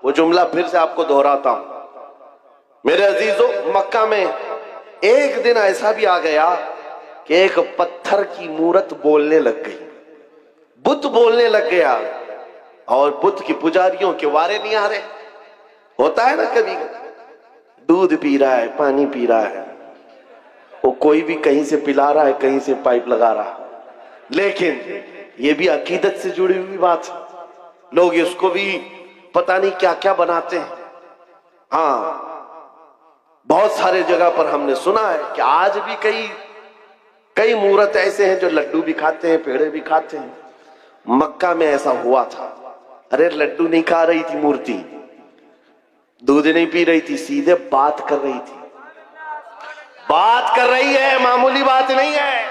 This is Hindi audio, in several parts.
वो जुमला फिर से आपको दोहराता हूं। मेरे अजीजों, मक्का में एक दिन ऐसा भी आ गया कि एक पत्थर की मूरत बोलने लग गई, बुत बोलने लग गया, और बुत की पुजारियों के वारे नहीं आ रहे। होता है ना, कभी दूध पी रहा है, पानी पी रहा है, वो कोई भी कहीं से पिला रहा है, कहीं से पाइप लगा रहा है, लेकिन ये भी अकीदत से जुड़ी हुई बात है। लोग इसको भी पता नहीं क्या क्या बनाते हैं। हाँ, बहुत सारे जगह पर हमने सुना है कि आज भी कई मूर्त ऐसे हैं जो लड्डू भी खाते हैं, पेड़े भी खाते हैं। मक्का में ऐसा हुआ था। अरे लड्डू नहीं खा रही थी मूर्ति, दूध नहीं पी रही थी, सीधे बात कर रही थी। बात कर रही है, मामूली बात नहीं है।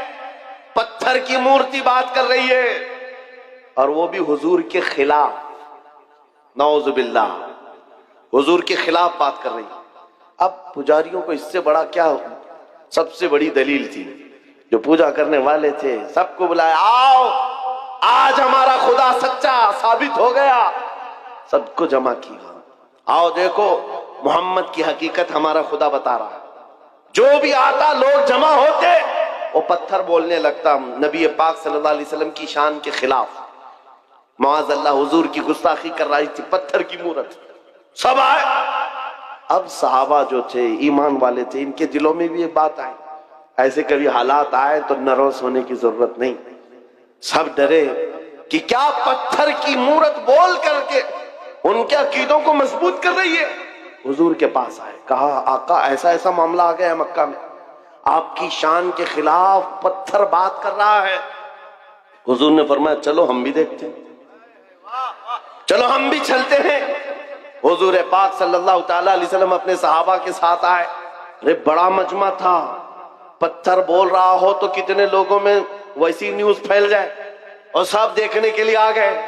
पत्थर की मूर्ति बात कर रही है, और वो भी हुजूर के खिलाफ। नौजुबिल्लाह, हुजूर के खिलाफ बात कर रही है। अब पुजारियों को इससे बड़ा क्या, सबसे बड़ी दलील थी, जो पूजा करने वाले थे सबको बुलाया, आओ आज हमारा खुदा सच्चा साबित हो गया। सबको जमा किया, आओ देखो मोहम्मद की हकीकत हमारा खुदा बता रहा है। जो भी आता लोग जमा होते, वो पत्थर बोलने लगता नबी पाक सल्लल्लाहु अलैहि वसल्लम की शान के खिलाफ। माअज़ल्लाह हुजूर की गुस्ताखी कर रही थी पत्थर की मूरत। सब आए। अब सहाबा जो थे, ईमान वाले थे, इनके दिलों में भी ये बात आई। ऐसे कभी हालात आए तो नर्वस होने की जरूरत नहीं। सब डरे कि क्या पत्थर की मूरत बोल करके उनके अकीदों को मजबूत कर रही है। हुजूर के पास आए, कहा आका ऐसा ऐसा मामला आ गया है मक्का में, आपकी शान के खिलाफ पत्थर बात कर रहा है। हुजूर ने फरमाया चलो हम भी देखते हैं, चलो हम भी चलते हैं। हुजूर पाक सल्लल्लाहु ताला अलैहि वसल्लम अपने सहाबा के साथ आए। अरे बड़ा मजमा था, पत्थर बोल रहा हो तो कितने लोगों में वैसी न्यूज फैल जाए, और सब देखने के लिए आ गए,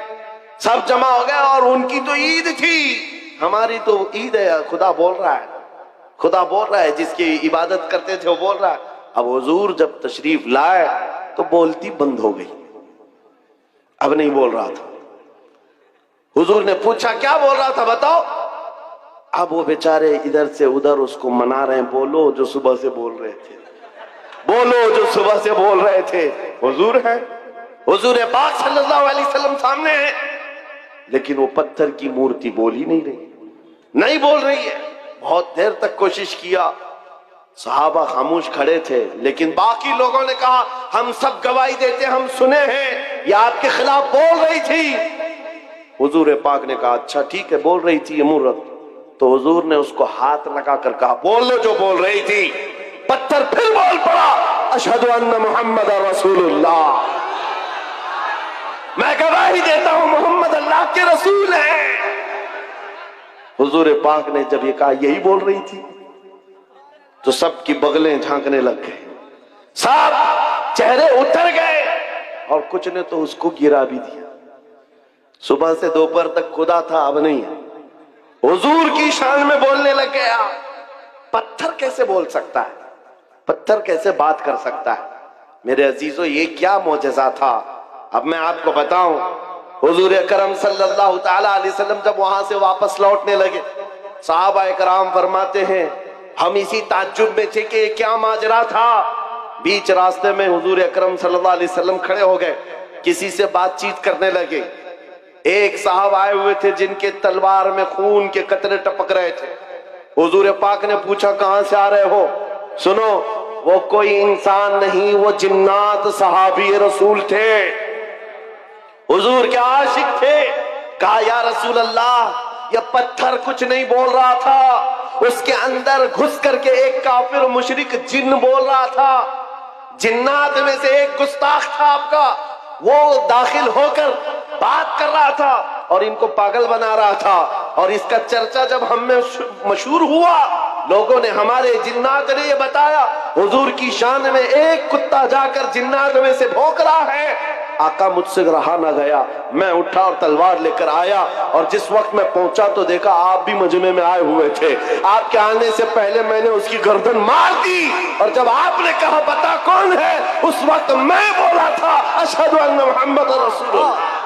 सब जमा हो गए। और उनकी तो ईद थी, हमारी तो ईद है। खुदा बोल रहा है, खुदा बोल रहा है, जिसकी इबादत करते थे वो बोल रहा है। अब हुजूर जब तशरीफ लाए तो बोलती बंद हो गई, अब नहीं बोल रहा था। हुजूर ने पूछा क्या बोल रहा था बताओ। अब वो बेचारे इधर से उधर उसको मना रहे हैं, बोलो जो सुबह से बोल रहे थे, बोलो जो सुबह से बोल रहे थे। हुजूर है, हुजूर पाक सल्लल्लाहु अलैहि वसल्लम सामने है, लेकिन वो पत्थर की मूर्ति बोल ही नहीं रही, नहीं बोल रही है। बहुत देर तक कोशिश किया, सहाबा खामोश खड़े थे, लेकिन बाकी लोगों ने कहा हम सब गवाही देते, हम सुने हैं ये आपके खिलाफ बोल रही थी। हुजूर पाक ने कहा अच्छा ठीक है, बोल रही थी ये मूर्त। तो हुजूर ने उसको हाथ लगाकर कहा बोल लो जो बोल रही थी। पत्थर फिर बोल पड़ा, अशहदु अन्ना मुहम्मद रसूलुल्लाह, मैं गवाही देता हूं मोहम्मद अल्लाह के रसूल हैं। हुजूर पाक ने जब ये कहा यही बोल रही थी, तो सबकी बगलें झांकने लग गए, सब चेहरे उतर गए, और कुछ ने तो उसको गिरा भी दिया। सुबह से दोपहर तक खुदा था, अब नहीं है। हुजूर की शान में बोलने लग गया। पत्थर कैसे बोल सकता है, पत्थर कैसे बात कर सकता है? मेरे अजीजों, ये क्या मौजज़ा था। अब मैं आपको बताऊं, हुजूर अकरम सल्लल्लाहु ताला अलैहि वसल्लम जब वहां से वापस लौटने लगे, सहाबा कराम फरमाते हैं हम इसी ताज्जुब में थे कि क्या माजरा था। बीच रास्ते में हुजूर अकरम सल्लल्लाहु अलैहि वसल्लम खड़े हो गए, किसी से बातचीत करने लगे। एक साहब आए हुए थे जिनके तलवार में खून के कतरे टपक रहे थे। हुजूर पाक ने पूछा कहां से आ रहे हो? सुनो, वो कोई इंसान नहीं, वो जिन्नात सहाबी रसूल थे, हुजूर के आशिक थे। कहा या रसूल अल्लाह, ये पत्थर कुछ नहीं बोल रहा था, उसके अंदर घुस करके एक काफिर मुशरिक जिन्न बोल रहा था। जिन्नात में से एक गुस्ताख था आपका, वो दाखिल होकर बात कर रहा था और इनको पागल बना रहा था। और इसका चर्चा जब हम में मशहूर हुआ, लोगों ने, हमारे जिन्नात ने ये बताया हुजूर की शान में एक कुत्ता जाकर जिन्नात में से भौंक रहा है। आका मुझसे रहा ना गया, मैं उठा और तलवार लेकर आया, और जिस वक्त मैं पहुंचा तो देखा आप भी मजमे में आए हुए थे। आपके आने से पहले मैंने उसकी गर्दन मार दी, और जब आपने कहा बता कौन है, उस वक्त मैं बोला था अशहदु अन्ना मुहम्मद रसूलुल्लाह।